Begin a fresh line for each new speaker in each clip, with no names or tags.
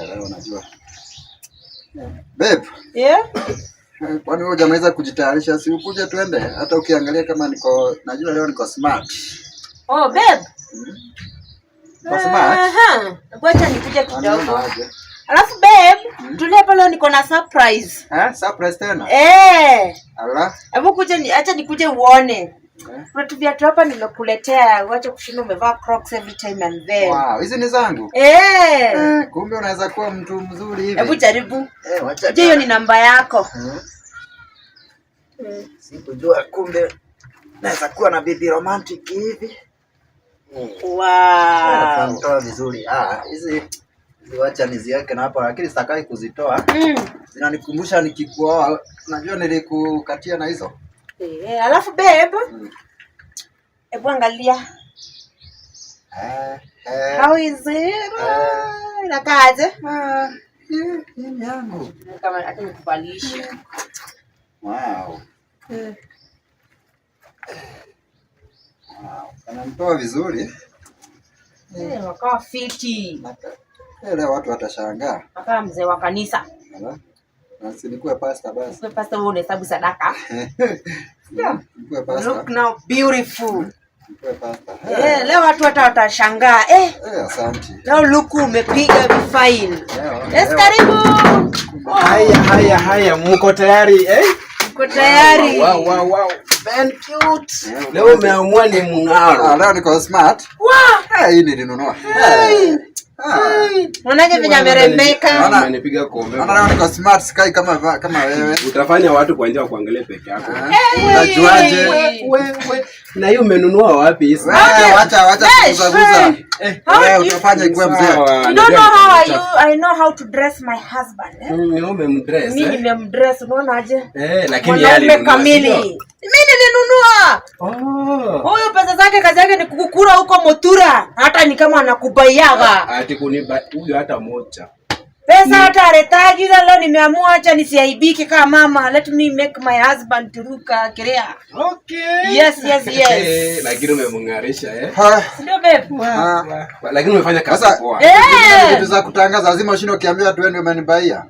Leo unajua. Babe.
Yeah?
Kwani wewe hujamaliza kujitayarisha, si ukuje tuende? Hata ukiangalia kama najua leo niko smart.
Oh, babe.
Kwa smart?
Ngoja nikuje kidogo. Alafu babe, tulepo leo niko na surprise.
Surprise tena?
Ala. Hebu kuja acha nikuje uone. Kuna tu viatu hapa nimekuletea, wacha kushinda umevaa Crocs every time and then.
Wow, hizi ni zangu? Kumbe unaweza kuwa mtu mzuri hivi.
Hebu jaribu. Wacha. Je, hiyo ni namba yako?
Sikujua kumbe naweza kuwa na bibi romantic hivi.
Wow.
Mtoa vizuri. Hizi wacha niziweke na hapo, lakini sitakai kuzitoa. Zinanikumbusha nikikuoa, unajua nilikukatia na hizo.
Alafu babe. Hebu angalia. How is it? Inakaaje?
Ni yangu.
Kama hata nikuvalishe.
Wow. Anamtoa vizuri.
Wakaa fiti.
Leo watu watashangaa.
Wakaa mzee wa kanisa.
Nasi nikuwe pasta basi.
Nikuwe pasta wewe unahesabu sadaka.
Nikuwe pasta.
Look now beautiful.
Nikuwe pasta.
Leo watu watashangaa.
Asante.
Leo look umepiga fine. Yes, karibu.
Haya, mko tayari
Mko tayari.
Wow. Very cute. Leo umeamua ni mng'aro.
Leo niko smart.
Wow.
Hii nilinunua.
Unaje vile amerembeka?
Amenipiga kombe.
Leo niko smart sky kama wewe.
Utafanya watu kwa njia kuangalia peke yako.
Unajuaje?
Wewe. Na hiyo umenunua wapi hizo?
Wacha kuguza. Wewe utafanya kwa mzee.
You don't know how I know how to dress my husband.
Mimi umemdress.
Mimi nimemdress, unaona aje?
Lakini yale
kamili. Mimi nilinunua. Huyo pesa zake kazi yake ni kukukura huko Motura. Hata ni kama anakubaiaga.
Ati kuniba huyo hata moja.
Pesa hata aretaji leo nimeamua acha nisiaibike kama mama. Let me make my husband to look clear.
Okay.
Yes.
Lakini umemngarisha
Ndio babe.
Lakini umefanya kazi poa.
Vitu za kutangaza lazima ushinde ukiambia watu wewe umenibaia.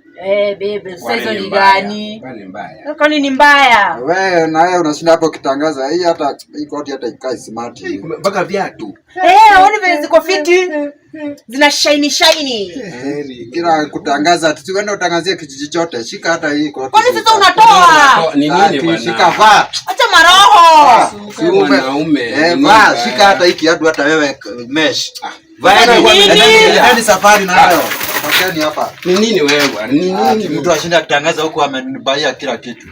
Babe, sasa hizo ni gani?
Kwani mbaya?
Kwani ni mbaya?
Wewe na wewe unashinda hapo ukitangaza. Hii hata hii koti hata ikai smart.
Mpaka viatu.
Haoni vile ziko fiti. Zina shiny.
Kila kutangaza tusiende utangazie kijiji chote. Shika hata hii koti.
Kwani sasa unatoa?
Ni nini bwana?
Shika vaa.
Acha maroho.
Si mwanaume.
Vaa, shika hata hii kiatu hata wewe mesh. Vaa safari nayo. Tokeni hapa.
Ni nini wewe bwana? Ni nini
mtu ashinda kutangaza huko amenibaia kila kitu.